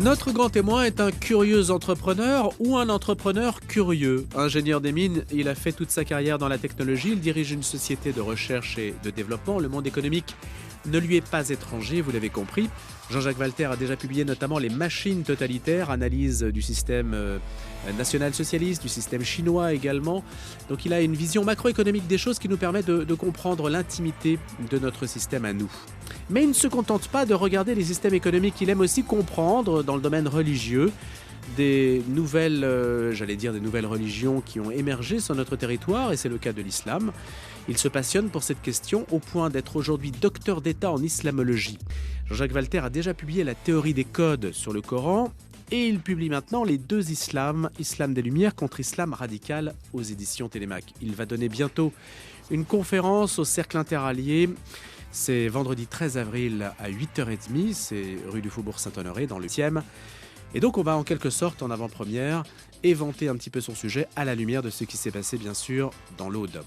Notre grand témoin est un curieux entrepreneur ou un entrepreneur curieux. Ingénieur des mines, il a fait toute sa carrière dans la technologie, il dirige une société de recherche et de développement. Le monde économique ne lui est pas étranger, vous l'avez compris. Jean-Jacques Walter a déjà publié notamment Les machines totalitaires, analyse du système national-socialiste, du système chinois également. Donc il a une vision macroéconomique des choses qui nous permet de comprendre l'intimité de notre système à nous. Mais il ne se contente pas de regarder les systèmes économiques, il aime aussi comprendre dans le domaine religieux des nouvelles, des nouvelles religions qui ont émergé sur notre territoire, et c'est le cas de l'islam. Il se passionne pour cette question au point d'être aujourd'hui docteur d'État en islamologie. Jean-Jacques Walter a déjà publié la théorie des codes sur le Coran et il publie maintenant les deux islams, Islam des Lumières contre Islam radical aux éditions Télémac. Il va donner bientôt une conférence au Cercle Interallié. C'est vendredi 13 avril à 8h30, c'est rue du Faubourg Saint-Honoré dans le 8e. Et donc on va en quelque sorte en avant-première éventer un petit peu son sujet à la lumière de ce qui s'est passé bien sûr dans l'Aude.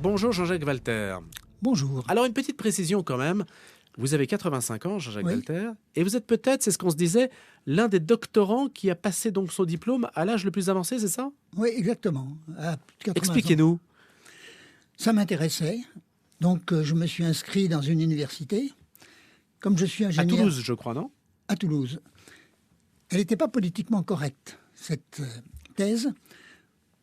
Bonjour Jean-Jacques Walter. Bonjour. Alors une petite précision quand même, vous avez 85 ans Jean-Jacques Oui. Walter, et vous êtes peut-être, c'est ce qu'on se disait, l'un des doctorants qui a passé donc son diplôme à l'âge le plus avancé, c'est ça? Oui, exactement. À plus de 80 ans. Expliquez-nous. Ça m'intéressait. Donc, je me suis inscrit dans une université. Comme je suis À ingénieur... Toulouse je crois, non? À Toulouse. Elle n'était pas politiquement correcte, cette thèse,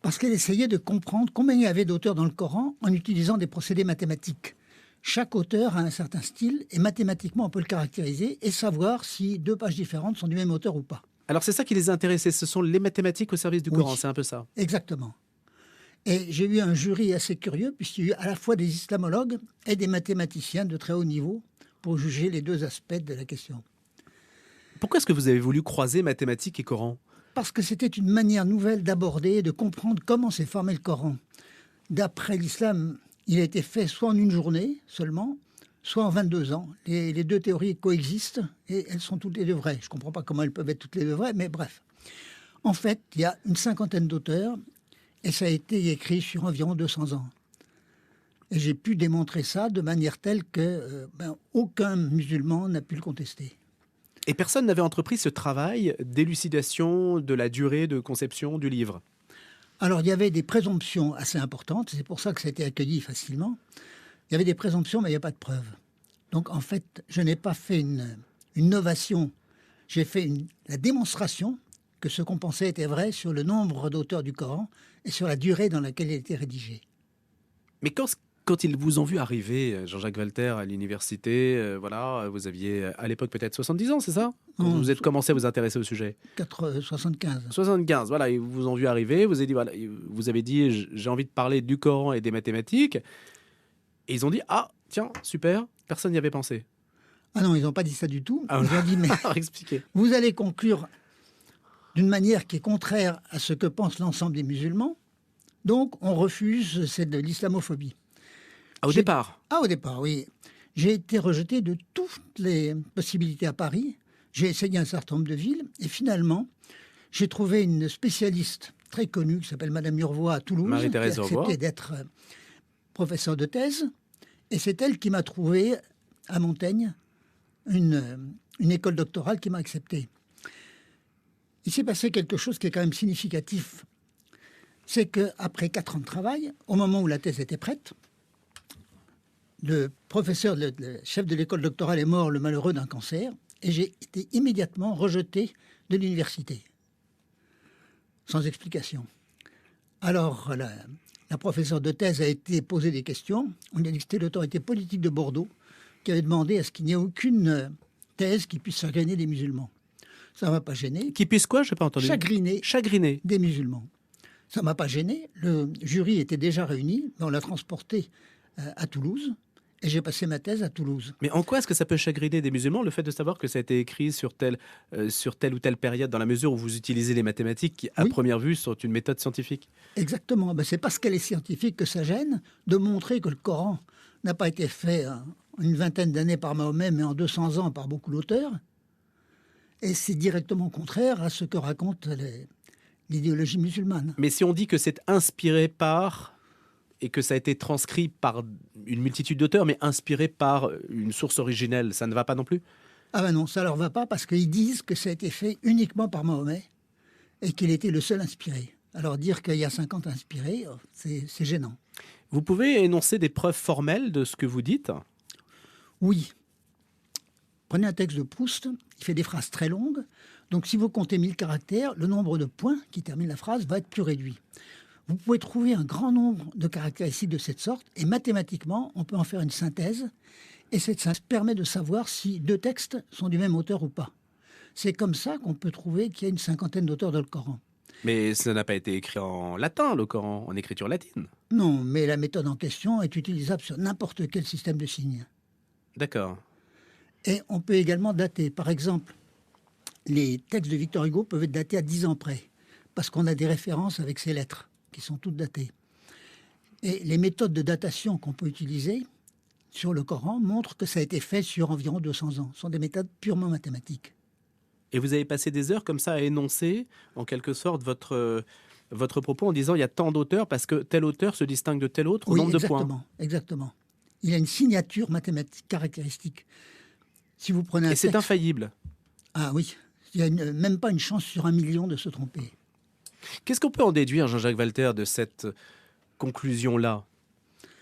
parce qu'elle essayait de comprendre combien il y avait d'auteurs dans le Coran en utilisant des procédés mathématiques. Chaque auteur a un certain style et mathématiquement on peut le caractériser et savoir si deux pages différentes sont du même auteur ou pas. Alors c'est ça qui les a intéressés, ce sont les mathématiques au service du Oui. Coran, c'est un peu ça. Exactement. Et j'ai eu un jury assez curieux, puisqu'il y a eu à la fois des islamologues et des mathématiciens de très haut niveau pour juger les deux aspects de la question. Pourquoi est-ce que vous avez voulu croiser mathématiques et Coran? Parce que c'était une manière nouvelle d'aborder et de comprendre comment s'est formé le Coran. D'après l'islam, il a été fait soit en une journée seulement, soit en 22 ans. Les deux théories coexistent et elles sont toutes les deux vraies. Je ne comprends pas comment elles peuvent être toutes les deux vraies, mais bref. En fait, il y a une cinquantaine d'auteurs et ça a été écrit sur environ 200 ans. Et j'ai pu démontrer ça de manière telle que aucun musulman n'a pu le contester. Et personne n'avait entrepris ce travail d'élucidation de la durée de conception du livre. Alors, il y avait des présomptions assez importantes, c'est pour ça que ça a été accueilli facilement. Il y avait des présomptions, mais il n'y a pas de preuves. Donc, en fait, je n'ai pas fait une novation, j'ai fait la démonstration que ce qu'on pensait était vrai sur le nombre d'auteurs du Coran et sur la durée dans laquelle il était rédigé. Mais quand ils vous ont vu arriver, Jean-Jacques Walter, à l'université, vous aviez à l'époque peut-être 70 ans, c'est ça? Quand Non, vous êtes commencé à vous intéresser au sujet. 75. 75, voilà, ils vous ont vu arriver, vous avez dit j'ai envie de parler du Coran et des mathématiques. Et ils ont dit ah, tiens, super, personne n'y avait pensé. Ah non, ils n'ont pas dit ça du tout. Ah, Ils ont dit, mais alors expliquez. vous allez conclure d'une manière qui est contraire à ce que pense l'ensemble des musulmans. Donc, on refuse, c'est de l'islamophobie. Au départ. Ah, au départ, oui. J'ai été rejeté de toutes les possibilités à Paris. J'ai essayé un certain nombre de villes. Et finalement, j'ai trouvé une spécialiste très connue qui s'appelle Madame Urvois à Toulouse, Marie-Thérèse qui a Urvois. accepté d'être professeure de thèse. Et c'est elle qui m'a trouvé à Montaigne une école doctorale qui m'a accepté. Il s'est passé quelque chose qui est quand même significatif. C'est qu'après 4 ans de travail, au moment où la thèse était prête, le professeur, le chef de l'école doctorale est mort, le malheureux, d'un cancer, et j'ai été immédiatement rejeté de l'université, sans explication. Alors, la professeure de thèse a été posée des questions. On a dit que c'était l'autorité politique de Bordeaux qui avait demandé à ce qu'il n'y ait aucune thèse qui puisse chagriner des musulmans. Ça ne m'a pas gêné. Qui puisse quoi? Je n'ai pas entendu. Chagriner des musulmans. Ça ne m'a pas gêné. Le jury était déjà réuni. On l'a transporté à Toulouse. Et j'ai passé ma thèse à Toulouse. Mais en quoi est-ce que ça peut chagriner des musulmans, le fait de savoir que ça a été écrit sur telle ou telle période, dans la mesure où vous utilisez les mathématiques qui, à première vue, sont une méthode scientifique? Exactement. C'est parce qu'elle est scientifique que ça gêne de montrer que le Coran n'a pas été fait en une vingtaine d'années par Mahomet, mais en 200 ans par beaucoup d'auteurs. Et c'est directement contraire à ce que raconte l'idéologie musulmane. Mais si on dit que c'est inspiré par, et que ça a été transcrit par une multitude d'auteurs, mais inspiré par une source originelle, ça ne va pas non plus? Ah ben non, ça leur va pas parce qu'ils disent que ça a été fait uniquement par Mahomet et qu'il était le seul inspiré. Alors dire qu'il y a 50 inspirés, c'est gênant. Vous pouvez énoncer des preuves formelles de ce que vous dites? Oui. Prenez un texte de Proust, il fait des phrases très longues. Donc si vous comptez 1000 caractères, le nombre de points qui terminent la phrase va être plus réduit. Vous pouvez trouver un grand nombre de caractéristiques de cette sorte et mathématiquement, on peut en faire une synthèse. Et cette synthèse permet de savoir si deux textes sont du même auteur ou pas. C'est comme ça qu'on peut trouver qu'il y a une cinquantaine d'auteurs dans le Coran. Mais ça n'a pas été écrit en latin, le Coran, en écriture latine. Non, mais la méthode en question est utilisable sur n'importe quel système de signes. D'accord. Et on peut également dater. Par exemple, les textes de Victor Hugo peuvent être datés à 10 ans près, parce qu'on a des références avec ces lettres, qui sont toutes datées. Et les méthodes de datation qu'on peut utiliser sur le Coran montrent que ça a été fait sur environ 200 ans. Ce sont des méthodes purement mathématiques. Et vous avez passé des heures comme ça à énoncer, en quelque sorte, votre propos en disant il y a tant d'auteurs parce que tel auteur se distingue de tel autre au nombre de points. Exactement. Il a une signature mathématique caractéristique. Si vous prenez un Et c'est texte... infaillible. Ah oui, il n'y a même pas une chance sur 1 million de se tromper. Qu'est-ce qu'on peut en déduire, Jean-Jacques Walter, de cette conclusion-là?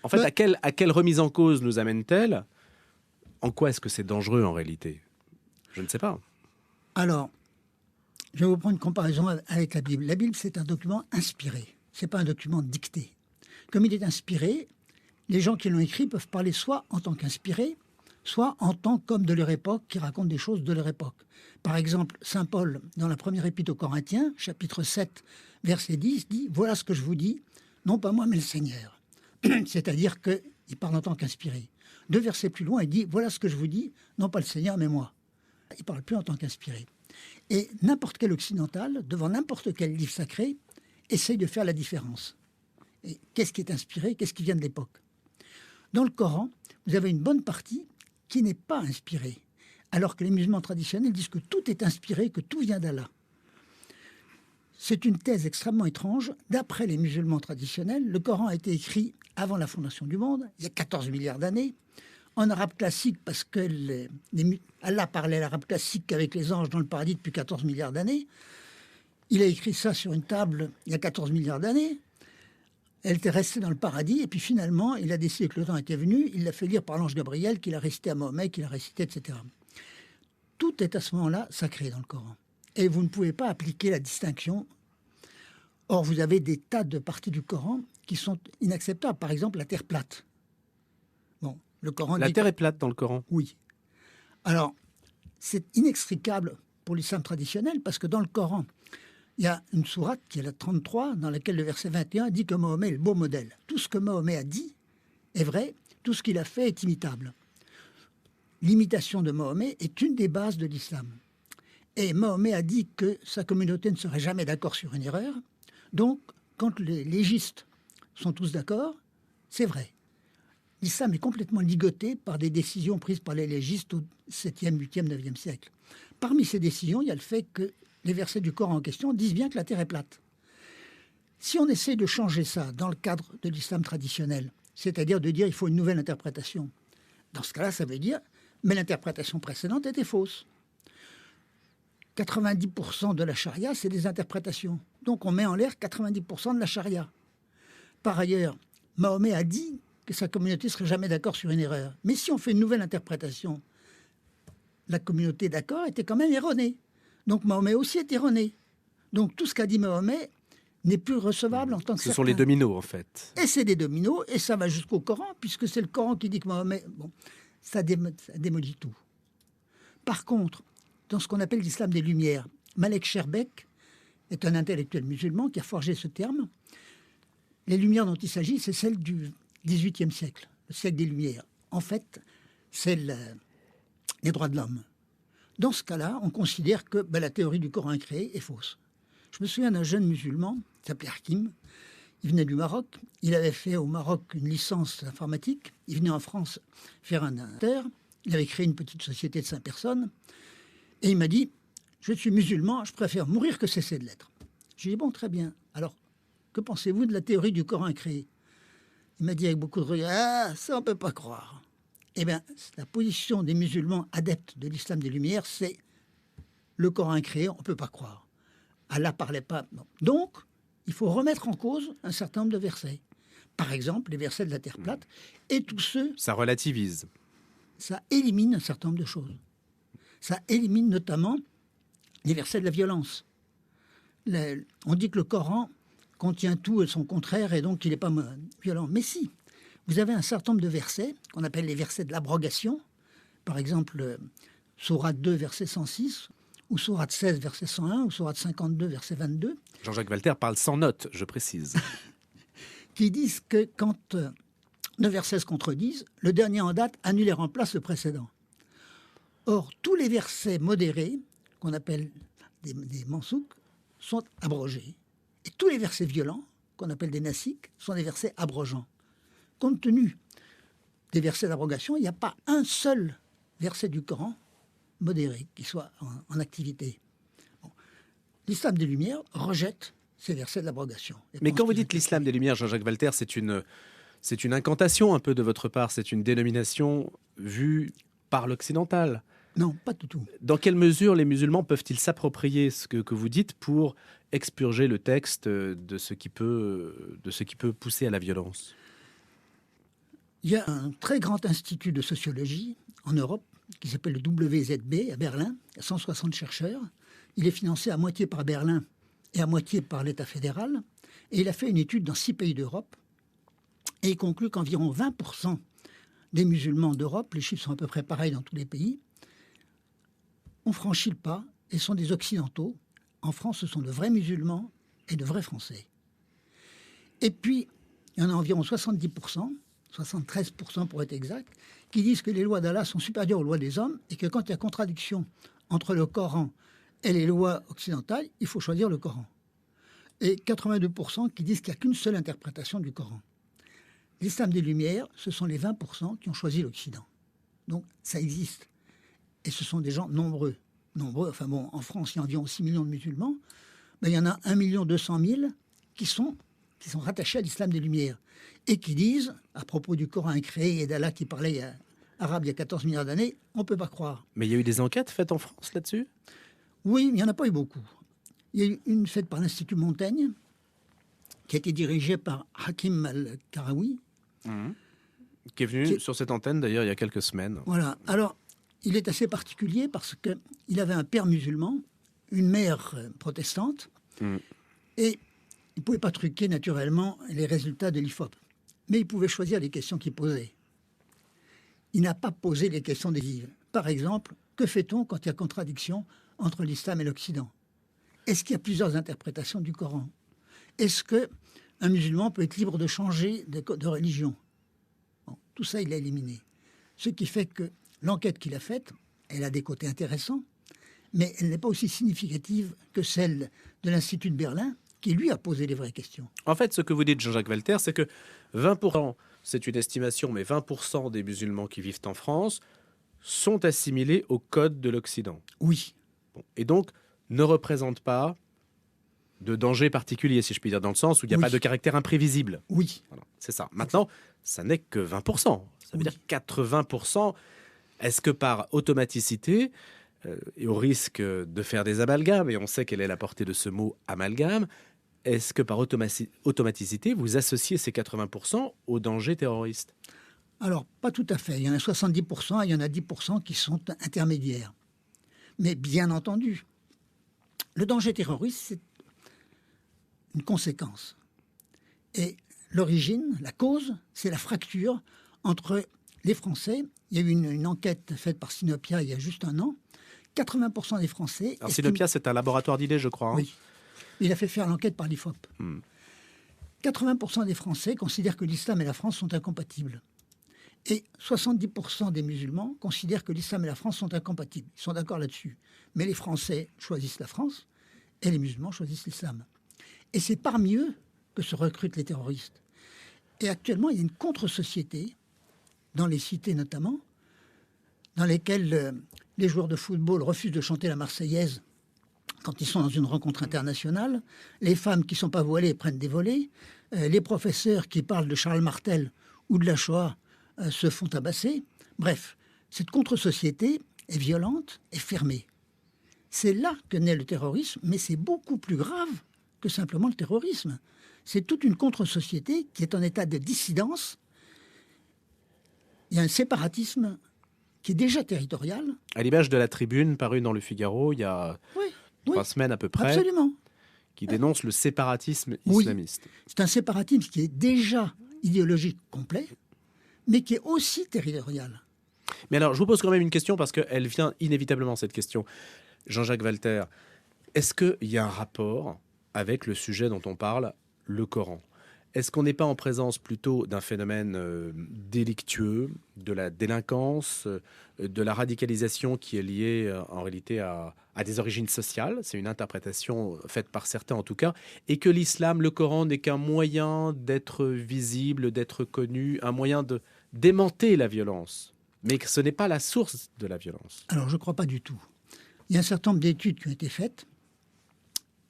En fait, à quelle remise en cause nous amène-t-elle? En quoi est-ce que c'est dangereux en réalité? Je ne sais pas. Alors, je vais vous prendre une comparaison avec la Bible. La Bible, c'est un document inspiré. Ce n'est pas un document dicté. Comme il est inspiré, les gens qui l'ont écrit peuvent parler soit en tant qu'inspirés, soit en tant qu'hommes de leur époque qui racontent des choses de leur époque. Par exemple, saint Paul, dans la première épître aux Corinthiens, chapitre 7, verset 10, dit « Voilà ce que je vous dis, non pas moi, mais le Seigneur. » C'est-à-dire qu'il parle en tant qu'inspiré. 2 versets plus loin, il dit « Voilà ce que je vous dis, non pas le Seigneur, mais moi. » Il ne parle plus en tant qu'inspiré. Et n'importe quel occidental, devant n'importe quel livre sacré, essaye de faire la différence. Et qu'est-ce qui est inspiré, qu'est-ce qui vient de l'époque? Dans le Coran, vous avez une bonne partie qui n'est pas inspirée, alors que les musulmans traditionnels disent que tout est inspiré, que tout vient d'Allah. C'est une thèse extrêmement étrange. D'après les musulmans traditionnels, le Coran a été écrit avant la fondation du monde, il y a 14 milliards d'années, en arabe classique, parce que Allah parlait l'arabe classique avec les anges dans le paradis depuis 14 milliards d'années. Il a écrit ça sur une table il y a 14 milliards d'années. Elle était restée dans le paradis, et puis finalement, il a décidé que le temps était venu, il l'a fait lire par l'ange Gabriel, qu'il a récité à Mahomet, qu'il a récité, etc. Tout est à ce moment-là sacré dans le Coran. Et vous ne pouvez pas appliquer la distinction. Or, vous avez des tas de parties du Coran qui sont inacceptables. Par exemple, la terre plate. Bon, le Coran La terre est plate dans le Coran. Oui. Alors, c'est inextricable pour l'islam traditionnel, parce que dans le Coran, il y a une sourate qui est la 33, dans laquelle le verset 21 dit que Mahomet est le beau modèle. Tout ce que Mahomet a dit est vrai, tout ce qu'il a fait est imitable. L'imitation de Mahomet est une des bases de l'islam. Et Mahomet a dit que sa communauté ne serait jamais d'accord sur une erreur. Donc, quand les légistes sont tous d'accord, c'est vrai. L'islam est complètement ligoté par des décisions prises par les légistes au 7e, 8e, 9e siècle. Parmi ces décisions, il y a le fait que les versets du Coran en question disent bien que la terre est plate. Si on essaie de changer ça dans le cadre de l'islam traditionnel, c'est-à-dire de dire qu'il faut une nouvelle interprétation, dans ce cas-là, ça veut dire mais l'interprétation précédente était fausse. 90% de la charia, c'est des interprétations. Donc on met en l'air 90% de la charia. Par ailleurs, Mahomet a dit que sa communauté ne serait jamais d'accord sur une erreur. Mais si on fait une nouvelle interprétation, la communauté d'accord était quand même erronée. Donc Mahomet aussi est erroné. Donc tout ce qu'a dit Mahomet n'est plus recevable en tant que Ce sont les dominos, en fait. Et c'est des dominos, et ça va jusqu'au Coran, puisque c'est le Coran qui dit que Mahomet... Bon, ça démolit tout. Par contre, dans ce qu'on appelle l'islam des Lumières, Malek Sherbek est un intellectuel musulman qui a forgé ce terme. Les Lumières dont il s'agit, c'est celles du XVIIIe siècle, le siècle des Lumières. En fait, c'est les droits de l'homme. Dans ce cas-là, on considère que la théorie du Coran créé est fausse. Je me souviens d'un jeune musulman, qui s'appelait Hakim. Il venait du Maroc. Il avait fait au Maroc une licence informatique. Il venait en France faire un inter. Il avait créé une petite société de 5 personnes. Et il m'a dit, je suis musulman, je préfère mourir que cesser de l'être. J'ai dit, bon, très bien. Alors, que pensez-vous de la théorie du Coran créé? Il m'a dit avec beaucoup de regret, ah, ça on ne peut pas croire. Eh bien, la position des musulmans adeptes de l'islam des Lumières, c'est le Coran est créé, on ne peut pas croire. Allah parlait pas. Non. Donc, il faut remettre en cause un certain nombre de versets. Par exemple, les versets de la Terre plate. Et tous ceux, Ça relativise. ça élimine un certain nombre de choses. Ça élimine notamment les versets de la violence. On dit que le Coran contient tout et son contraire, et donc il n'est pas violent. Mais si, vous avez un certain nombre de versets, qu'on appelle les versets de l'abrogation, par exemple, Sourate 2, verset 106, ou Sourate 16, verset 101, ou Sourate 52, verset 22. Jean-Jacques Walter parle sans note, je précise. Qui disent que quand deux versets se contredisent, le dernier en date annule et remplace le précédent. Or, tous les versets modérés, qu'on appelle des mansouks, sont abrogés. Et tous les versets violents, qu'on appelle des nasiks, sont des versets abrogeants. Compte tenu des versets d'abrogation, il n'y a pas un seul verset du Coran modéré qui soit en activité. Bon. L'islam des Lumières rejette ces versets d'abrogation. Mais quand vous dites l'islam des Lumières, Jean-Jacques Walter, c'est une incantation un peu de votre part, c'est une dénomination vue par l'occidental. Non, pas du tout. Dans quelle mesure les musulmans peuvent-ils s'approprier ce que vous dites pour expurger le texte de ce qui peut pousser à la violence? Il y a un très grand institut de sociologie en Europe qui s'appelle le WZB à Berlin. Il y a 160 chercheurs. Il est financé à moitié par Berlin et à moitié par l'État fédéral. Et il a fait une étude dans 6 pays d'Europe. Et il conclut qu'environ 20% des musulmans d'Europe, les chiffres sont à peu près pareils dans tous les pays, ont franchi le pas et sont des occidentaux. En France, ce sont de vrais musulmans et de vrais Français. Et puis, il y en a environ 70%, 73% pour être exact, qui disent que les lois d'Allah sont supérieures aux lois des hommes et que quand il y a contradiction entre le Coran et les lois occidentales, il faut choisir le Coran. Et 82% qui disent qu'il n'y a qu'une seule interprétation du Coran. L'islam des Lumières, ce sont les 20% qui ont choisi l'Occident. Donc ça existe. Et ce sont des gens nombreux. Enfin bon, en France, il y a environ 6 millions de musulmans. Ben, il y en a 1 200 000 qui sont rattachés à l'islam des Lumières et qui disent, à propos du Coran créé et d'Allah qui parlait arabe il y a 14 milliards d'années, on ne peut pas croire. Mais il y a eu des enquêtes faites en France là-dessus? Oui, mais il n'y en a pas eu beaucoup. Il y a eu une faite par l'Institut Montaigne, qui a été dirigée par Hakim Al-Karawi. Qui est venu sur cette antenne d'ailleurs il y a quelques semaines. Voilà. Alors, il est assez particulier parce qu'il avait un père musulman, une mère protestante, et il ne pouvait pas truquer naturellement les résultats de l'IFOP. Mais il pouvait choisir les questions qu'il posait. Il n'a pas posé les questions décisives. Par exemple, que fait-on quand il y a contradiction entre l'islam et l'Occident? Est-ce qu'il y a plusieurs interprétations du Coran? Est-ce qu'un musulman peut être libre de changer de religion? Bon, tout ça, il l'a éliminé. Ce qui fait que l'enquête qu'il a faite, elle a des côtés intéressants, mais elle n'est pas aussi significative que celle de l'Institut de Berlin, qui lui a posé les vraies questions. En fait, ce que vous dites, Jean-Jacques Walter, c'est que 20%, c'est une estimation, mais 20% des musulmans qui vivent en France sont assimilés au code de l'Occident. Oui. Bon, et donc, ne représentent pas de danger particulier, si je puis dire, dans le sens où il n'y a pas de caractère imprévisible. Oui. Voilà, c'est ça. Maintenant, ça n'est que 20%. Ça veut dire 80%. Est-ce que par automaticité, et au risque de faire des amalgames, et on sait quelle est la portée de ce mot amalgame, est-ce que par automaticité, vous associez ces 80% au danger terroriste? Alors, pas tout à fait. Il y en a 70% et il y en a 10% qui sont intermédiaires. Mais bien entendu, le danger terroriste, c'est une conséquence. Et l'origine, la cause, c'est la fracture entre les Français. Il y a eu une enquête faite par Sinopia il y a juste un an. 80% des Français... Alors Sinopia, c'est un laboratoire d'idées, je crois. Hein. Oui. Il a fait faire l'enquête par l'IFOP. 80% des Français considèrent que l'islam et la France sont incompatibles. Et 70% des musulmans considèrent que l'islam et la France sont incompatibles. Ils sont d'accord là-dessus. Mais les Français choisissent la France et les musulmans choisissent l'islam. Et c'est parmi eux que se recrutent les terroristes. Et actuellement, il y a une contre-société, dans les cités notamment, dans lesquelles les joueurs de football refusent de chanter la Marseillaise quand ils sont dans une rencontre internationale, les femmes qui ne sont pas voilées prennent des volets, les professeurs qui parlent de Charles Martel ou de la Shoah se font tabasser. Bref, cette contre-société est violente et fermée. C'est là que naît le terrorisme, mais c'est beaucoup plus grave que simplement le terrorisme. C'est toute une contre-société qui est en état de dissidence. Il y a un séparatisme qui est déjà territorial. À l'image de la tribune parue dans Le Figaro il y a 3 semaines à peu près, absolument, qui dénonce le séparatisme Oui. islamiste. C'est un séparatisme qui est déjà idéologique complet, mais qui est aussi territorial. Mais alors, je vous pose quand même une question parce qu'elle vient inévitablement, cette question. Jean-Jacques Walter, est-ce qu'il y a un rapport avec le sujet dont on parle, le Coran ? Est-ce qu'on n'est pas en présence plutôt d'un phénomène délictueux, de la délinquance, de la radicalisation qui est liée en réalité à des origines sociales ? C'est une interprétation faite par certains en tout cas. Et que l'islam, le Coran, n'est qu'un moyen d'être visible, d'être connu, un moyen de d'aimanter la violence. Mais que ce n'est pas la source de la violence. Alors, je ne crois pas du tout. Il y a un certain nombre d'études qui ont été faites.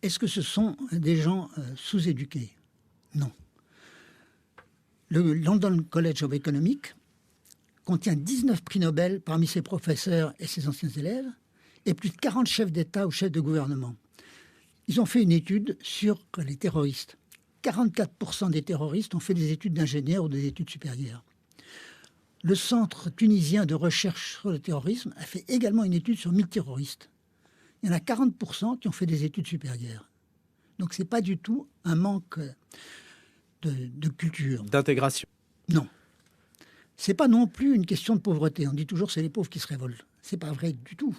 Est-ce que ce sont des gens sous-éduqués ? Non. Le London College of Economics contient 19 prix Nobel parmi ses professeurs et ses anciens élèves, et plus de 40 chefs d'État ou chefs de gouvernement. Ils ont fait une étude sur les terroristes. 44% des terroristes ont fait des études d'ingénieur ou des études supérieures. Le Centre tunisien de recherche sur le terrorisme a fait également une étude sur 1000 terroristes. Il y en a 40% qui ont fait des études supérieures. Donc ce n'est pas du tout un manque de culture. D'intégration. Non. Ce n'est pas non plus une question de pauvreté. On dit toujours que c'est les pauvres qui se révoltent. Ce n'est pas vrai du tout.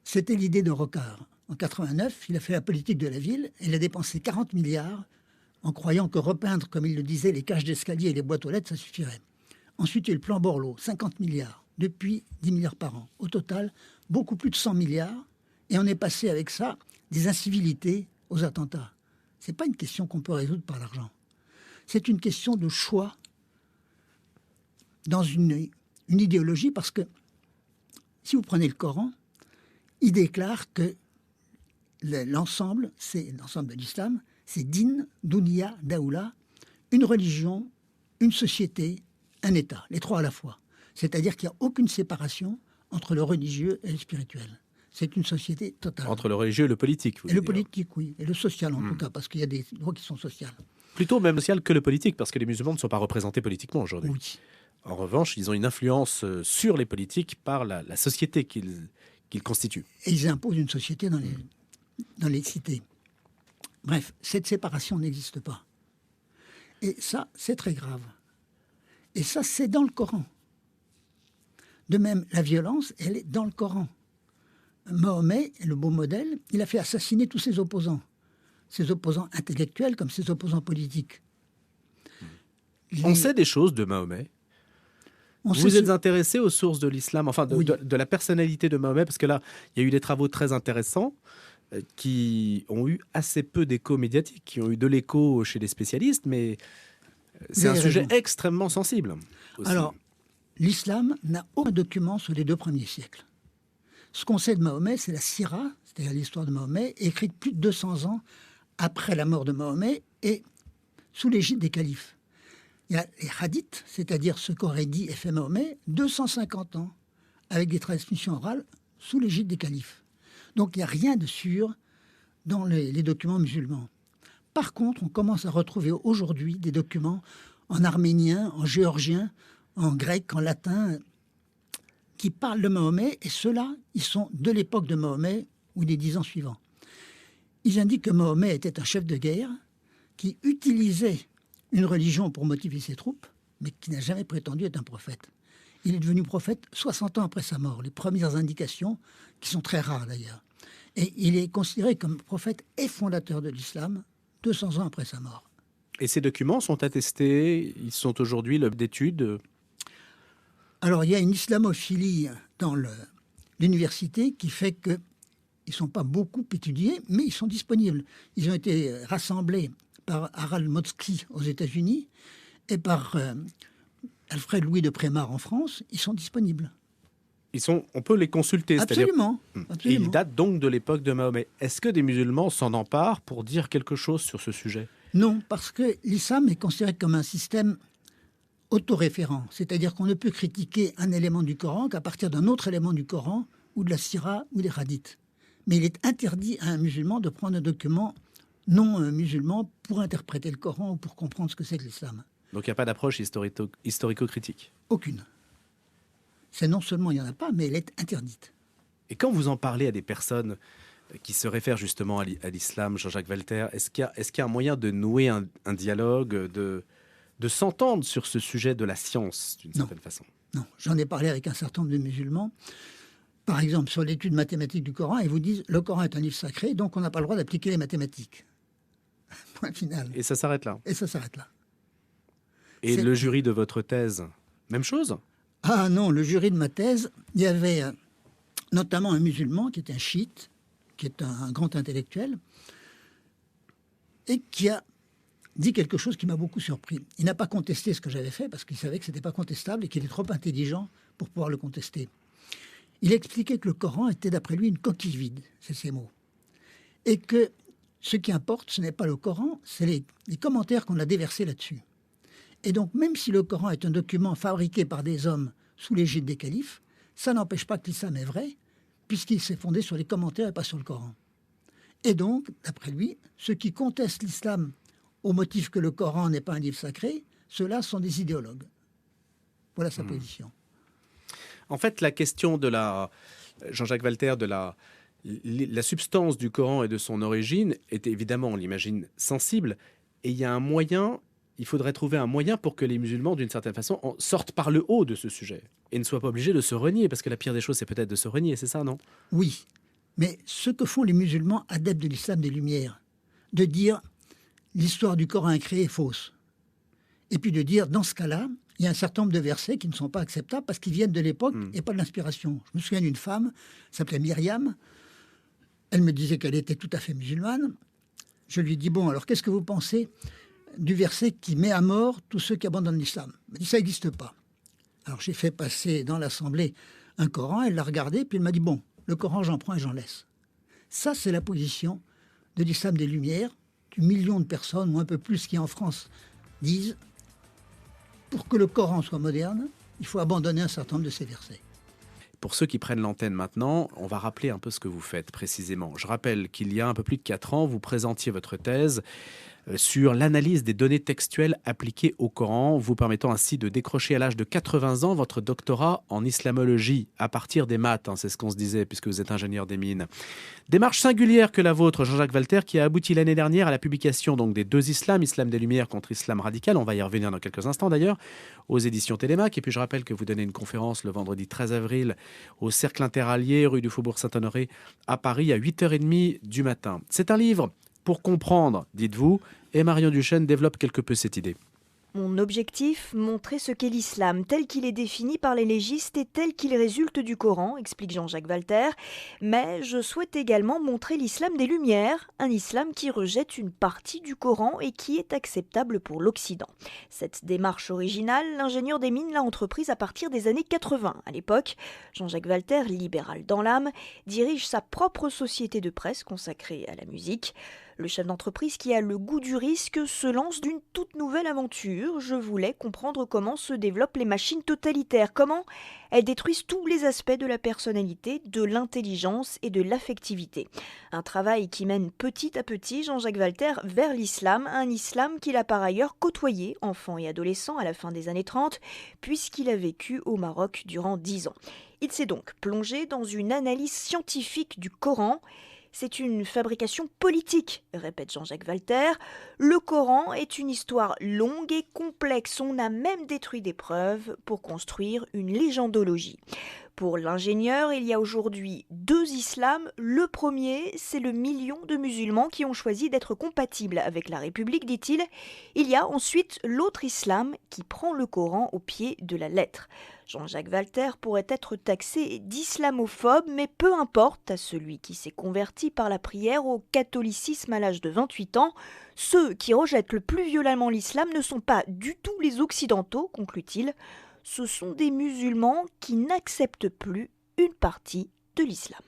C'était l'idée de Rocard. En 89, il a fait la politique de la ville et il a dépensé 40 milliards en croyant que repeindre, comme il le disait, les cages d'escalier et les boîtes aux lettres, ça suffirait. Ensuite, il y a eu le plan Borloo, 50 milliards. Depuis, 10 milliards par an. Au total, beaucoup plus de 100 milliards. Et on est passé avec ça des incivilités aux attentats. Ce n'est pas une question qu'on peut résoudre par l'argent. C'est une question de choix dans une idéologie, parce que si vous prenez le Coran, il déclare que l'ensemble de l'islam, c'est din, dunya, daoula, une religion, une société, un État, les trois à la fois. C'est-à-dire qu'il n'y a aucune séparation entre le religieux et le spirituel. C'est une société totale. Entre le religieux et le politique, vous Et le dire. politique, oui. Et le social, en tout cas, parce qu'il y a des lois qui sont sociales. Plutôt même social que le politique, parce que les musulmans ne sont pas représentés politiquement aujourd'hui. Oui. En revanche, ils ont une influence sur les politiques par la société qu'ils constituent. Et ils imposent une société dans les cités. Bref, cette séparation n'existe pas. Et ça, c'est très grave. Et ça, c'est dans le Coran. De même, la violence, elle est dans le Coran. Mahomet, le beau modèle, il a fait assassiner tous ses opposants intellectuels comme ses opposants politiques. On sait des choses de Mahomet. Vous êtes intéressé aux sources de l'islam, enfin Oui. de la personnalité de Mahomet, parce que là, il y a eu des travaux très intéressants qui ont eu assez peu d'écho médiatique, qui ont eu de l'écho chez les spécialistes, mais c'est un sujet extrêmement sensible. Aussi. Alors, l'islam n'a aucun document sur les 2 premiers siècles. Ce qu'on sait de Mahomet, c'est la Sira, c'est-à-dire l'histoire de Mahomet, écrite plus de 200 ans après la mort de Mahomet et sous l'égide des califes. Il y a les hadiths, c'est-à-dire ce qu'aurait dit et fait Mahomet, 250 ans, avec des transmissions orales sous l'égide des califes. Donc il n'y a rien de sûr dans les documents musulmans. Par contre, on commence à retrouver aujourd'hui des documents en arménien, en géorgien, en grec, en latin, qui parlent de Mahomet, et ceux-là, ils sont de l'époque de Mahomet ou des 10 ans suivants. Ils indiquent que Mahomet était un chef de guerre qui utilisait une religion pour motiver ses troupes, mais qui n'a jamais prétendu être un prophète. Il est devenu prophète 60 ans après sa mort, les premières indications, qui sont très rares d'ailleurs. Et il est considéré comme prophète et fondateur de l'islam 200 ans après sa mort. Et ces documents sont attestés, ils sont aujourd'hui l'objet d'études. Alors, il y a une islamophilie dans l'université qui fait qu'ils ne sont pas beaucoup étudiés, mais ils sont disponibles. Ils ont été rassemblés par Harald Motzki aux États-Unis et par Alfred Louis de Prémar en France. Ils sont disponibles. On peut les consulter. Absolument. Et ils datent donc de l'époque de Mahomet. Est-ce que des musulmans s'en emparent pour dire quelque chose sur ce sujet ? Non, parce que l'islam est considéré comme un système autoréférent, c'est-à-dire qu'on ne peut critiquer un élément du Coran qu'à partir d'un autre élément du Coran ou de la Sira ou des hadiths. Mais il est interdit à un musulman de prendre un document non musulman pour interpréter le Coran ou pour comprendre ce que c'est que l'islam. Donc il n'y a pas d'approche historico-critique. Aucune. C'est non seulement il n'y en a pas, mais elle est interdite. Et quand vous en parlez à des personnes qui se réfèrent justement à l'islam, Jean-Jacques Walter, est-ce qu'il y a un moyen de nouer un dialogue, de s'entendre sur ce sujet de la science, d'une certaine façon? Non, j'en ai parlé avec un certain nombre de musulmans. Par exemple, sur l'étude mathématique du Coran, ils vous disent le Coran est un livre sacré, donc on n'a pas le droit d'appliquer les mathématiques. Point final. Et ça s'arrête là. Et ça s'arrête là. Et le jury de votre thèse, même chose? Ah non, le jury de ma thèse, il y avait notamment un musulman qui est un chiite, qui est un grand intellectuel, et qui a dit quelque chose qui m'a beaucoup surpris. Il n'a pas contesté ce que j'avais fait, parce qu'il savait que ce n'était pas contestable et qu'il est trop intelligent pour pouvoir le contester. Il expliquait que le Coran était, d'après lui, une coquille vide, c'est ses mots. Et que ce qui importe, ce n'est pas le Coran, c'est les commentaires qu'on a déversés là-dessus. Et donc, même si le Coran est un document fabriqué par des hommes sous l'égide des califes, ça n'empêche pas que l'islam est vrai, puisqu'il s'est fondé sur les commentaires et pas sur le Coran. Et donc, d'après lui, ceux qui contestent l'islam au motif que le Coran n'est pas un livre sacré, ceux-là sont des idéologues. Voilà sa position. En fait, la question de Jean-Jacques Walter, de la substance du Coran et de son origine est évidemment, on l'imagine, sensible. Et il faudrait trouver un moyen pour que les musulmans, d'une certaine façon, sortent par le haut de ce sujet et ne soient pas obligés de se renier, parce que la pire des choses, c'est peut-être de se renier, c'est ça, non? Oui, mais ce que font les musulmans adeptes de l'islam des Lumières, de dire l'histoire du Coran créé est fausse, et puis de dire, dans ce cas-là, il y a un certain nombre de versets qui ne sont pas acceptables parce qu'ils viennent de l'époque et pas de l'inspiration. Je me souviens d'une femme, s'appelait Myriam, elle me disait qu'elle était tout à fait musulmane. Je lui dis, bon, alors qu'est-ce que vous pensez du verset qui met à mort tous ceux qui abandonnent l'islam? Elle m'a dit, ça n'existe pas. Alors j'ai fait passer dans l'assemblée un Coran, elle l'a regardé, puis elle m'a dit, bon, le Coran j'en prends et j'en laisse. Ça, c'est la position de l'islam des Lumières, du million de personnes, ou un peu plus, qui en France disent, pour que le Coran soit moderne, il faut abandonner un certain nombre de ces versets. Pour ceux qui prennent l'antenne maintenant, on va rappeler un peu ce que vous faites précisément. Je rappelle qu'il y a un peu plus de 4 ans, vous présentiez votre thèse sur l'analyse des données textuelles appliquées au Coran, vous permettant ainsi de décrocher à l'âge de 80 ans votre doctorat en islamologie, à partir des maths, c'est ce qu'on se disait puisque vous êtes ingénieur des mines. Démarche singulière que la vôtre, Jean-Jacques Walter, qui a abouti l'année dernière à la publication donc, des 2 islams, Islam des Lumières contre Islam radical, on va y revenir dans quelques instants d'ailleurs, aux éditions Télémac. Et puis je rappelle que vous donnez une conférence le vendredi 13 avril au Cercle Interallié, rue du Faubourg Saint-Honoré, à Paris, à 8h30 du matin. C'est un livre pour comprendre, dites-vous, et Marion Duchesne développe quelque peu cette idée. Mon objectif, montrer ce qu'est l'islam tel qu'il est défini par les légistes et tel qu'il résulte du Coran, explique Jean-Jacques Walter. Mais je souhaite également montrer l'islam des Lumières, un islam qui rejette une partie du Coran et qui est acceptable pour l'Occident. Cette démarche originale, l'ingénieur des mines l'a entreprise à partir des années 80. À l'époque, Jean-Jacques Walter, libéral dans l'âme, dirige sa propre société de presse consacrée à la musique. Le chef d'entreprise qui a le goût du risque se lance d'une toute nouvelle aventure. Je voulais comprendre comment se développent les machines totalitaires, comment elles détruisent tous les aspects de la personnalité, de l'intelligence et de l'affectivité. Un travail qui mène petit à petit Jean-Jacques Walter vers l'islam, un islam qu'il a par ailleurs côtoyé, enfant et adolescent à la fin des années 30, puisqu'il a vécu au Maroc durant 10 ans. Il s'est donc plongé dans une analyse scientifique du Coran. C'est une fabrication politique, répète Jean-Jacques Walter. Le Coran est une histoire longue et complexe. On a même détruit des preuves pour construire une légendologie. Pour l'ingénieur, il y a aujourd'hui 2 islams. Le premier, c'est le million de musulmans qui ont choisi d'être compatibles avec la République, dit-il. Il y a ensuite l'autre islam qui prend le Coran au pied de la lettre. Jean-Jacques Walter pourrait être taxé d'islamophobe, mais peu importe à celui qui s'est converti par la prière au catholicisme à l'âge de 28 ans. Ceux qui rejettent le plus violemment l'islam ne sont pas du tout les occidentaux, conclut-il. Ce sont des musulmans qui n'acceptent plus une partie de l'islam.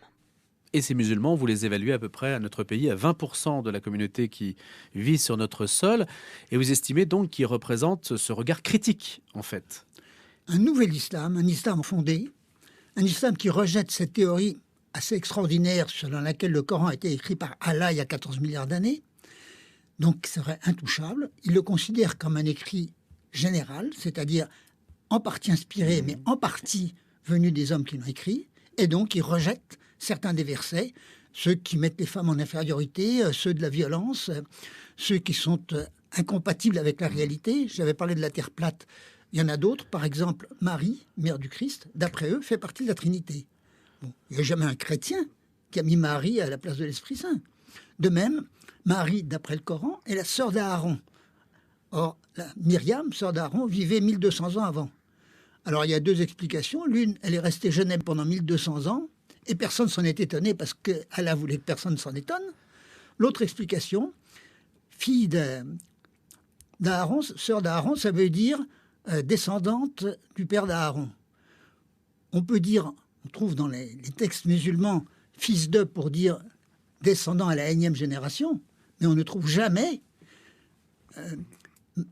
Et ces musulmans, vous les évaluez à peu près à notre pays à 20% de la communauté qui vit sur notre sol. Et vous estimez donc qu'ils représentent ce regard critique, en fait. Un nouvel islam, un islam fondé, un islam qui rejette cette théorie assez extraordinaire selon laquelle le Coran a été écrit par Allah il y a 14 milliards d'années. Donc, c'est vrai, intouchable. Il le considère comme un écrit général, c'est-à-dire en partie inspiré, mais en partie venu des hommes qui l'ont écrit. Et donc, il rejette certains des versets, ceux qui mettent les femmes en infériorité, ceux de la violence, ceux qui sont incompatibles avec la réalité. J'avais parlé de la terre plate. Il y en a d'autres. Par exemple, Marie, mère du Christ, d'après eux, fait partie de la Trinité. Bon, il n'y a jamais un chrétien qui a mis Marie à la place de l'Esprit Saint. De même, Marie, d'après le Coran, est la sœur d'Aaron. Or, Myriam, sœur d'Aaron, vivait 1200 ans avant. Alors, il y a deux explications. L'une, elle est restée jeune pendant 1200 ans, et personne s'en est étonné parce qu'Allah voulait que personne s'en étonne. L'autre explication, fille d'Aaron, sœur d'Aaron, ça veut dire descendante du père d'Aaron. On peut dire, on trouve dans les textes musulmans, fils de pour dire descendant à la énième génération, mais on ne trouve jamais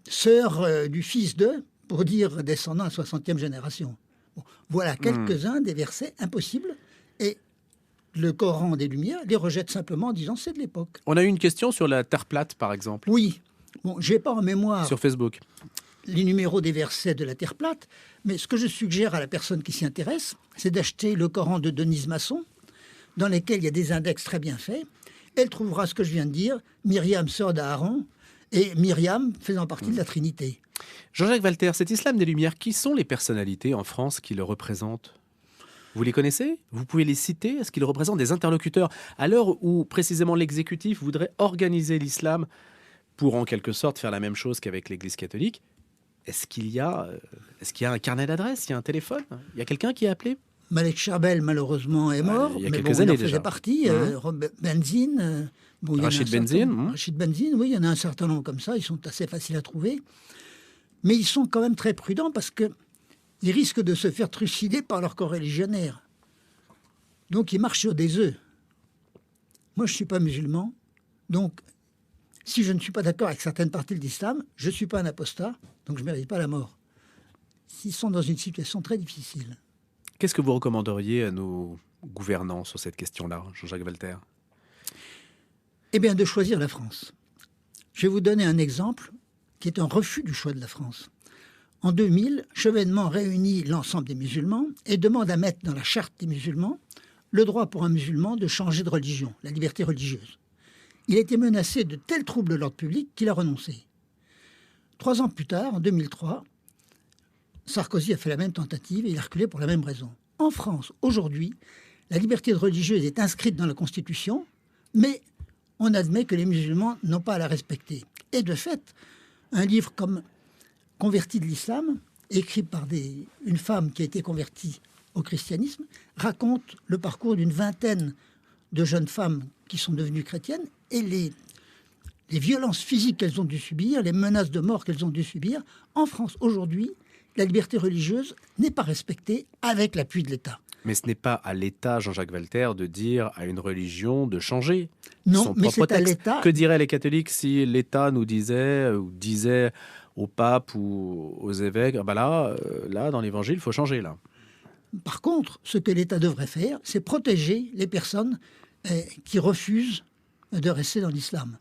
sœur du fils de pour dire descendant à la 60e génération. Bon, voilà quelques-uns des versets impossibles, et le Coran des Lumières les rejette simplement en disant c'est de l'époque. On a eu une question sur la terre plate, par exemple. Oui, bon, je n'ai pas en mémoire sur Facebook les numéros des versets de la terre plate, mais ce que je suggère à la personne qui s'y intéresse, c'est d'acheter le Coran de Denise Masson, dans lequel il y a des index très bien faits. Elle trouvera ce que je viens de dire, Myriam, sœur d'Aaron, et Myriam faisant partie de la Trinité. Jean-Jacques Walter, cet islam des Lumières, qui sont les personnalités en France qui le représentent ? Vous les connaissez ? Vous pouvez les citer ? Est-ce qu'ils représentent des interlocuteurs à l'heure où précisément l'exécutif voudrait organiser l'islam pour en quelque sorte faire la même chose qu'avec l'Église catholique ? Est-ce qu'il y a un carnet d'adresses ? Il y a un téléphone ? Il y a quelqu'un qui a appelé ? Malek Charbel, malheureusement, est mort. Il y a mais quelques bon, années il en faisait déjà. partie. Benzine. Rachid Benzine. Rachid Benzine, oui, il y en a un certain nombre comme ça. Ils sont assez faciles à trouver. Mais ils sont quand même très prudents parce qu'ils risquent de se faire trucider par leurs coreligionnaires. Donc, ils marchent sur des œufs. Moi, je ne suis pas musulman. Donc, si je ne suis pas d'accord avec certaines parties de l'islam, je ne suis pas un apostat. Donc, je ne mérite pas la mort. Ils sont dans une situation très difficile. Qu'est-ce que vous recommanderiez à nos gouvernants sur cette question-là, Jean-Jacques Walter ? Eh bien, de choisir la France. Je vais vous donner un exemple qui est un refus du choix de la France. En 2000, Chevènement réunit l'ensemble des musulmans et demande à mettre dans la charte des musulmans le droit pour un musulman de changer de religion, la liberté religieuse. Il a été menacé de tels troubles de l'ordre public qu'il a renoncé. 3 ans plus tard, en 2003, Sarkozy a fait la même tentative et il a reculé pour la même raison. En France, aujourd'hui, la liberté religieuse est inscrite dans la Constitution, mais on admet que les musulmans n'ont pas à la respecter. Et de fait, un livre comme Converti de l'islam, écrit par une femme qui a été convertie au christianisme, raconte le parcours d'une vingtaine de jeunes femmes qui sont devenues chrétiennes et les violences physiques qu'elles ont dû subir, les menaces de mort qu'elles ont dû subir. En France, aujourd'hui, la liberté religieuse n'est pas respectée avec l'appui de l'État. Mais ce n'est pas à l'État, Jean-Jacques Walter, de dire à une religion de changer non, son mais propre c'est à texte. l'État. Que diraient les catholiques si l'État nous disait ou disait au pape ou aux évêques, là, dans l'Évangile, il faut changer, là. Par contre, ce que l'État devrait faire, c'est protéger les personnes qui refusent de rester dans l'islam.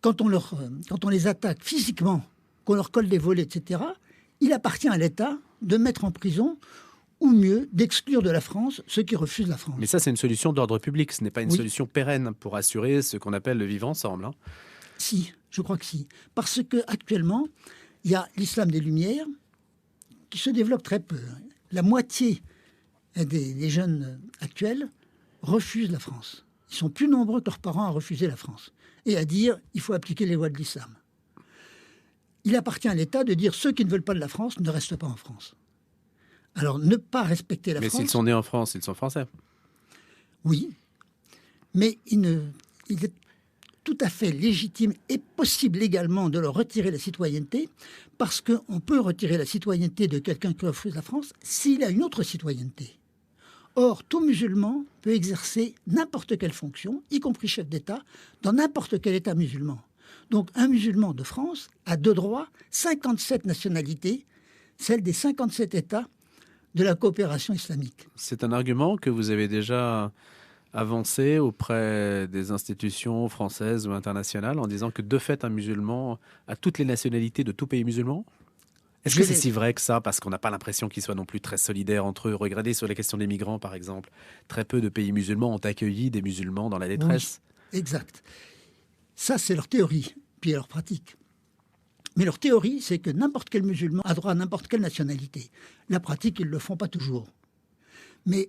Quand on les attaque physiquement, qu'on leur colle des volets, etc., il appartient à l'État de mettre en prison ou mieux, d'exclure de la France ceux qui refusent la France. Mais ça, c'est une solution d'ordre public, ce n'est pas une Oui. solution pérenne pour assurer ce qu'on appelle le vivre ensemble. Hein. Si, je crois que si. Parce qu'actuellement, il y a l'islam des Lumières qui se développe très peu. La moitié des jeunes actuels refusent la France. Ils sont plus nombreux que leurs parents à refuser la France et à dire il faut appliquer les lois de l'islam. Il appartient à l'État de dire ceux qui ne veulent pas de la France ne restent pas en France. Alors, ne pas respecter la Mais France... s'ils sont nés en France, ils sont français. Oui, mais il est tout à fait légitime et possible également de leur retirer la citoyenneté, parce qu'on peut retirer la citoyenneté de quelqu'un qui refuse la France s'il a une autre citoyenneté. Or, tout musulman peut exercer n'importe quelle fonction, y compris chef d'État, dans n'importe quel État musulman. Donc, un musulman de France a de droit 57 nationalités, celles des 57 États de la coopération islamique. C'est un argument que vous avez déjà avancé auprès des institutions françaises ou internationales en disant que de fait, un musulman a toutes les nationalités de tout pays musulman ? Est-ce que c'est si vrai que ça? Parce qu'on n'a pas l'impression qu'ils soient non plus très solidaires entre eux. Regardez sur les questions des migrants, par exemple. Très peu de pays musulmans ont accueilli des musulmans dans la détresse. Oui, exact. Ça, c'est leur théorie, puis leur pratique. Mais leur théorie, c'est que n'importe quel musulman a droit à n'importe quelle nationalité. La pratique, ils ne le font pas toujours. Mais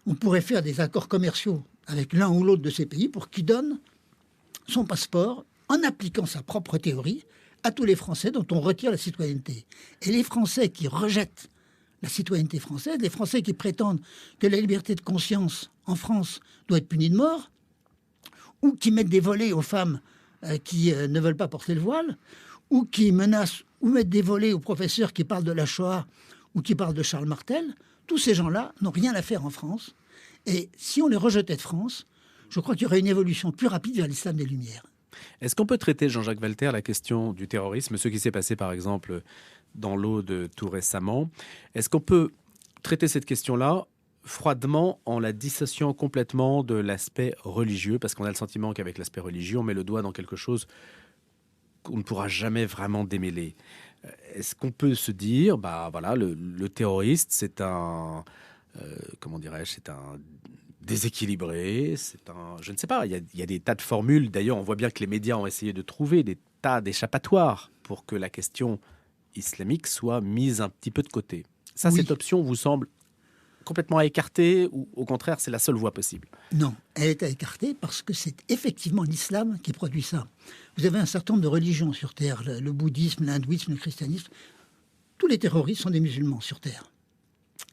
on pourrait faire des accords commerciaux avec l'un ou l'autre de ces pays pour qu'ils donnent son passeport en appliquant sa propre théorie à tous les Français dont on retire la citoyenneté. Et les Français qui rejettent la citoyenneté française, les Français qui prétendent que la liberté de conscience en France doit être punie de mort, ou qui mettent des volets aux femmes qui ne veulent pas porter le voile, ou qui menacent ou mettent des volets aux professeurs qui parlent de la Shoah ou qui parlent de Charles Martel, tous ces gens-là n'ont rien à faire en France. Et si on les rejetait de France, je crois qu'il y aurait une évolution plus rapide vers l'islam des Lumières. Est-ce qu'on peut traiter, Jean-Jacques Walter, la question du terrorisme, ce qui s'est passé par exemple dans l'Aude tout récemment? Est-ce qu'on peut traiter cette question-là froidement en la dissociant complètement de l'aspect religieux? Parce qu'on a le sentiment qu'avec l'aspect religieux, on met le doigt dans quelque chose qu'on ne pourra jamais vraiment démêler. Est-ce qu'on peut se dire, voilà, le terroriste, c'est un, comment dirais-je, c'est un déséquilibré, c'est un, je ne sais pas, il y a des tas de formules. D'ailleurs, on voit bien que les médias ont essayé de trouver des tas d'échappatoires pour que la question islamique soit mise un petit peu de côté. Ça, oui. Cette option vous semble complètement à écarter ou au contraire, c'est la seule voie possible? Non, elle est à écarter parce que c'est effectivement l'islam qui produit ça. Vous avez un certain nombre de religions sur Terre, le bouddhisme, l'hindouisme, le christianisme. Tous les terroristes sont des musulmans sur Terre.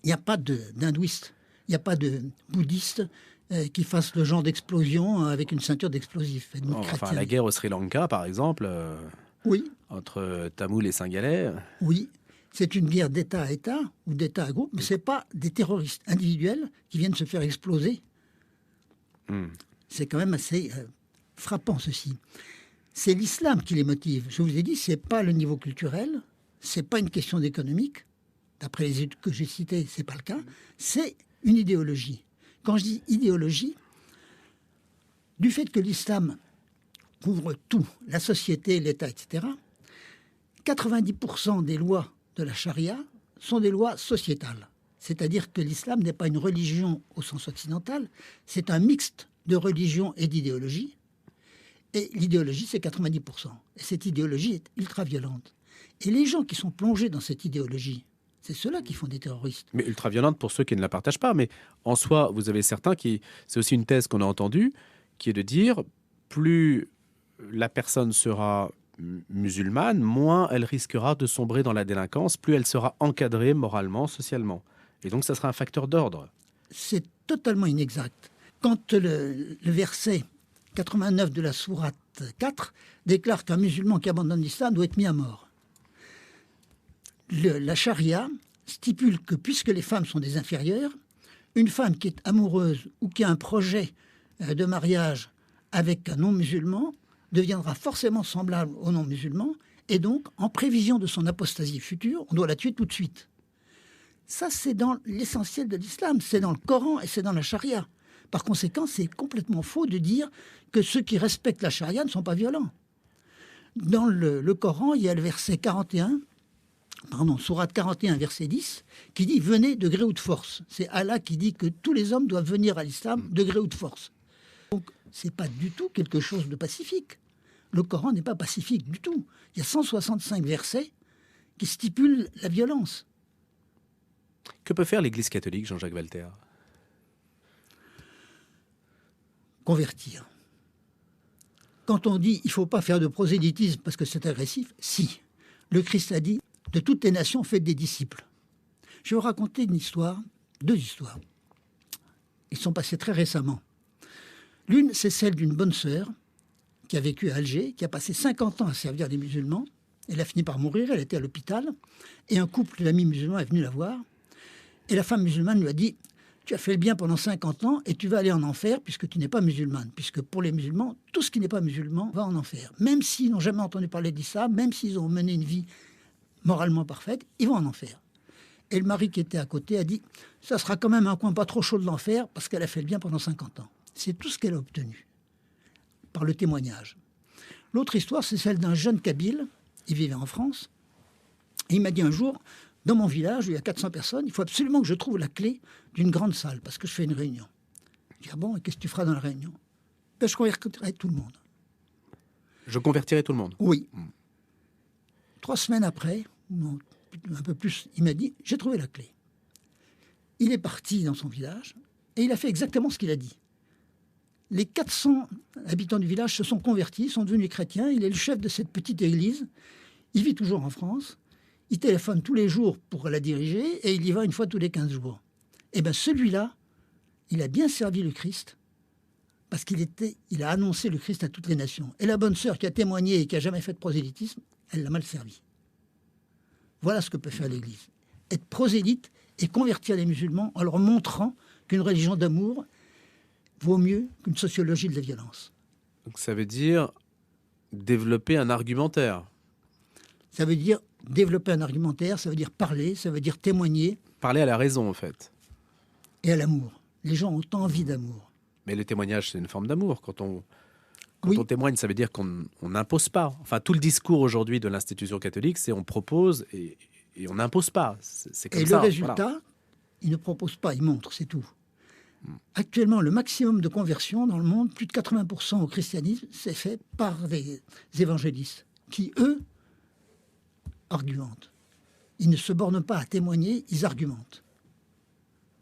Il n'y a pas d'hindouistes, il n'y a pas de bouddhistes qui fassent le genre d'explosion avec une ceinture d'explosifs. Enfin, la guerre au Sri Lanka, par exemple, oui. Entre Tamouls et Singhalais. Oui. C'est une guerre d'État à État ou d'État à groupe, mais ce n'est pas des terroristes individuels qui viennent se faire exploser. C'est quand même assez frappant, ceci. C'est l'islam qui les motive. Je vous ai dit, ce n'est pas le niveau culturel, ce n'est pas une question d'économique. D'après les études que j'ai citées, ce n'est pas le cas. C'est une idéologie. Quand je dis idéologie, du fait que l'islam couvre tout, la société, l'État, etc., 90% des lois de la charia sont des lois sociétales. C'est-à-dire que l'islam n'est pas une religion au sens occidental, c'est un mixte de religion et d'idéologie. Et l'idéologie, c'est 90%. Et cette idéologie est ultra-violente. Et les gens qui sont plongés dans cette idéologie, c'est ceux-là qui font des terroristes. Mais ultra-violente pour ceux qui ne la partagent pas. Mais en soi, vous avez certains qui... C'est aussi une thèse qu'on a entendue, qui est de dire, plus la personne sera musulmane, moins elle risquera de sombrer dans la délinquance, plus elle sera encadrée moralement, socialement. Et donc, ça sera un facteur d'ordre. C'est totalement inexact. Quand le verset 89 de la sourate 4 déclare qu'un musulman qui abandonne l'islam doit être mis à mort. La charia stipule que puisque les femmes sont des inférieures, une femme qui est amoureuse ou qui a un projet de mariage avec un non-musulman deviendra forcément semblable aux non-musulmans, et donc, en prévision de son apostasie future, on doit la tuer tout de suite. Ça, c'est dans l'essentiel de l'islam, c'est dans le Coran et c'est dans la charia. Par conséquent, c'est complètement faux de dire que ceux qui respectent la charia ne sont pas violents. Dans le Coran, il y a le verset 41, sourate 41, verset 10, qui dit « Venez de gré ou de force ». C'est Allah qui dit que tous les hommes doivent venir à l'islam de gré ou de force. Donc, ce n'est pas du tout quelque chose de pacifique. Le Coran n'est pas pacifique du tout. Il y a 165 versets qui stipulent la violence. Que peut faire l'Église catholique, Jean-Jacques Walter? Convertir. Quand on dit il ne faut pas faire de prosélytisme parce que c'est agressif, si. Le Christ a dit de toutes les nations, faites des disciples. Je vais vous raconter une histoire, deux histoires. Ils sont passés très récemment. L'une, c'est celle d'une bonne sœur qui a vécu à Alger, qui a passé 50 ans à servir des musulmans. Elle a fini par mourir, elle était à l'hôpital. Et un couple d'amis musulmans est venu la voir. Et la femme musulmane lui a dit « tu as fait le bien pendant 50 ans et tu vas aller en enfer puisque tu n'es pas musulmane. Puisque pour les musulmans, tout ce qui n'est pas musulman va en enfer. Même s'ils n'ont jamais entendu parler de l'islam, même s'ils ont mené une vie moralement parfaite, ils vont en enfer. Et le mari qui était à côté a dit « ça sera quand même un coin pas trop chaud de l'enfer parce qu'elle a fait le bien pendant 50 ans ». C'est tout ce qu'elle a obtenu par le témoignage. L'autre histoire, c'est celle d'un jeune Kabyle. Il vivait en France. Et il m'a dit un jour, dans mon village, où il y a 400 personnes, il faut absolument que je trouve la clé d'une grande salle parce que je fais une réunion. Je dis « ah bon, et qu'est-ce que tu feras dans la réunion ?»« Ben, je convertirai tout le monde. » Je convertirai tout le monde. Oui. 3 semaines après, non, un peu plus, il m'a dit « j'ai trouvé la clé ». Il est parti dans son village et il a fait exactement ce qu'il a dit. Les 400 habitants du village se sont convertis, sont devenus chrétiens. Il est le chef de cette petite église. Il vit toujours en France. Il téléphone tous les jours pour la diriger et il y va une fois tous les 15 jours. Eh bien, celui-là, il a bien servi le Christ parce il a annoncé le Christ à toutes les nations. Et la bonne sœur qui a témoigné et qui n'a jamais fait de prosélytisme, elle l'a mal servi. Voilà ce que peut faire l'Église. Être prosélyte et convertir les musulmans en leur montrant qu'une religion d'amour vaut mieux qu'une sociologie de la violence. Donc ça veut dire développer un argumentaire. Ça veut dire développer un argumentaire, ça veut dire parler, ça veut dire témoigner. Parler à la raison, en fait. Et à l'amour. Les gens ont envie d'amour. Mais le témoignage, c'est une forme d'amour. Quand on Oui. témoigne, ça veut dire qu'on n'impose pas. Enfin, tout le discours aujourd'hui de l'institution catholique, c'est on propose et on n'impose pas. C'est comme Et ça. le résultat, Voilà. il ne propose pas, il montre, c'est tout. Actuellement, le maximum de conversions dans le monde, plus de 80% au christianisme, c'est fait par des évangélistes qui, eux, argumentent. Ils ne se bornent pas à témoigner, ils argumentent.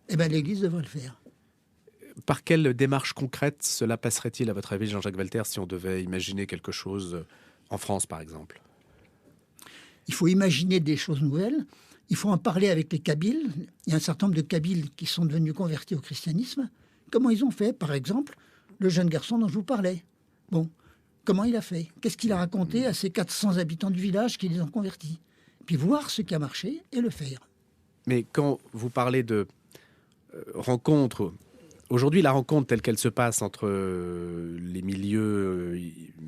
Eh bien, l'Église devrait le faire. Par quelle démarche concrète cela passerait-il, à votre avis, Jean-Jacques Valter, si on devait imaginer quelque chose en France, par exemple? Il faut imaginer des choses nouvelles. Il faut en parler avec les Kabyles. Il y a un certain nombre de Kabyles qui sont devenus convertis au christianisme. Comment ils ont fait? Par exemple, le jeune garçon dont je vous parlais. Bon, comment il a fait? Qu'est-ce qu'il a raconté à ces 400 habitants du village qui les ont convertis? Puis voir ce qui a marché et le faire. Mais quand vous parlez de rencontre, aujourd'hui, la rencontre telle qu'elle se passe entre les milieux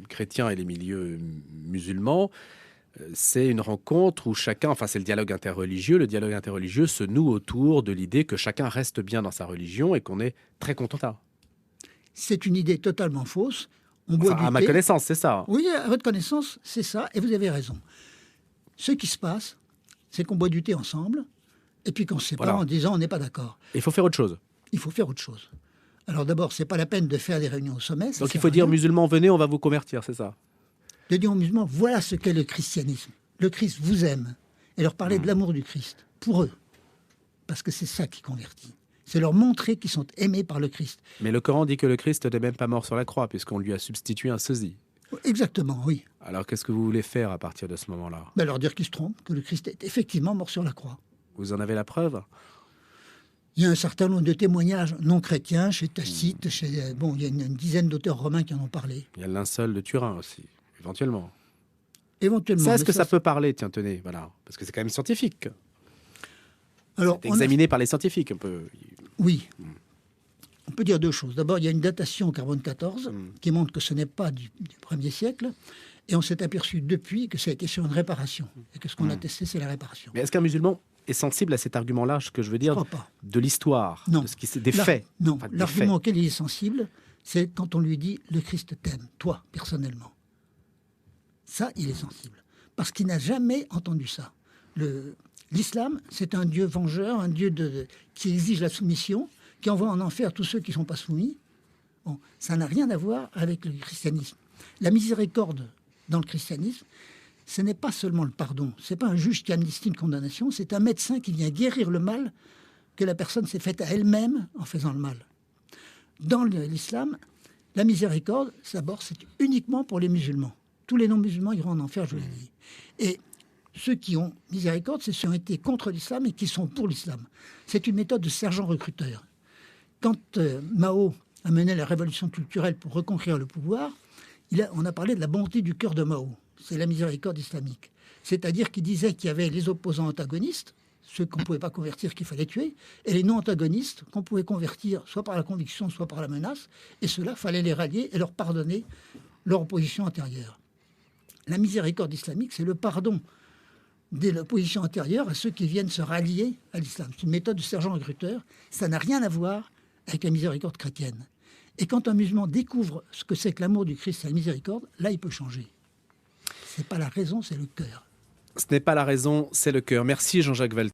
chrétiens et les milieux musulmans, c'est une rencontre où chacun, enfin c'est le dialogue interreligieux. Le dialogue interreligieux se noue autour de l'idée que chacun reste bien dans sa religion et qu'on est très content. C'est une idée totalement fausse. On boit Enfin, du à ma thé. connaissance, c'est ça. Oui, à votre connaissance, c'est ça, et vous avez raison. Ce qui se passe, c'est qu'on boit du thé ensemble, et puis qu'on se sépare Voilà. en disant on n'est pas d'accord. Il faut faire autre chose. Il faut faire autre chose. Alors d'abord, c'est pas la peine de faire des réunions au sommet. ça Donc il sert faut à dire rien. musulmans, venez, on va vous convertir, c'est ça. De dire aux musulmans, voilà ce qu'est le christianisme. Le Christ vous aime. Et leur parler de l'amour du Christ, pour eux. Parce que c'est ça qui convertit. C'est leur montrer qu'ils sont aimés par le Christ. Mais le Coran dit que le Christ n'est même pas mort sur la croix, puisqu'on lui a substitué un sosie. Exactement, oui. Alors qu'est-ce que vous voulez faire à partir de ce moment-là? Ben, leur dire qu'ils se trompent, que le Christ est effectivement mort sur la croix. Vous en avez la preuve? Il y a un certain nombre de témoignages non chrétiens, chez Tacite, bon, il y a une dizaine d'auteurs romains qui en ont parlé. Il y a le linceul de Turin aussi, éventuellement. Éventuellement. Ça, est-ce mais que ça peut parler? Tiens, tenez, voilà. Parce que c'est quand même scientifique. Alors, C'est examiné par les scientifiques un peu. Oui. On peut dire deux choses. D'abord, il y a une datation au carbone 14 qui montre que ce n'est pas du 1er siècle. Et on s'est aperçu depuis que ça a été sur une réparation. Et que ce qu'on a testé, c'est la réparation. Mais est-ce qu'un musulman est sensible à cet argument-là, ce que je veux dire, Je crois pas. de l'histoire, Non. de ce qui des faits? Non, Enfin, des l'argument faits. auquel il est sensible, c'est quand on lui dit « le Christ t'aime, toi, personnellement ». Ça, il est sensible. Parce qu'il n'a jamais entendu ça. L'islam, c'est un Dieu vengeur, un Dieu qui exige la soumission, qui envoie en enfer tous ceux qui ne sont pas soumis. Bon, ça n'a rien à voir avec le christianisme. La miséricorde dans le christianisme, ce n'est pas seulement le pardon. Ce n'est pas un juge qui amnistie une condamnation, c'est un médecin qui vient guérir le mal que la personne s'est faite à elle-même en faisant le mal. Dans l'islam, la miséricorde, d'abord, c'est uniquement pour les musulmans. Tous les non-musulmans iront en enfer, je vous l'ai dit. Et ceux qui ont miséricorde, c'est ceux qui ont été contre l'islam et qui sont pour l'islam. C'est une méthode de sergent recruteur. Quand Mao a mené la révolution culturelle pour reconquérir le pouvoir, on a parlé de la bonté du cœur de Mao. C'est la miséricorde islamique. C'est-à-dire qu'il disait qu'il y avait les opposants antagonistes, ceux qu'on ne pouvait pas convertir, qu'il fallait tuer, et les non-antagonistes qu'on pouvait convertir soit par la conviction, soit par la menace, et ceux-là, fallait les rallier et leur pardonner leur opposition antérieure. La miséricorde islamique, c'est le pardon de l'opposition antérieure à ceux qui viennent se rallier à l'islam. C'est une méthode de sergent-recruteur, ça n'a rien à voir avec la miséricorde chrétienne. Et quand un musulman découvre ce que c'est que l'amour du Christ et la miséricorde, là, il peut changer. Ce n'est pas la raison, c'est le cœur. Ce n'est pas la raison, c'est le cœur. Merci Jean-Jacques Valter.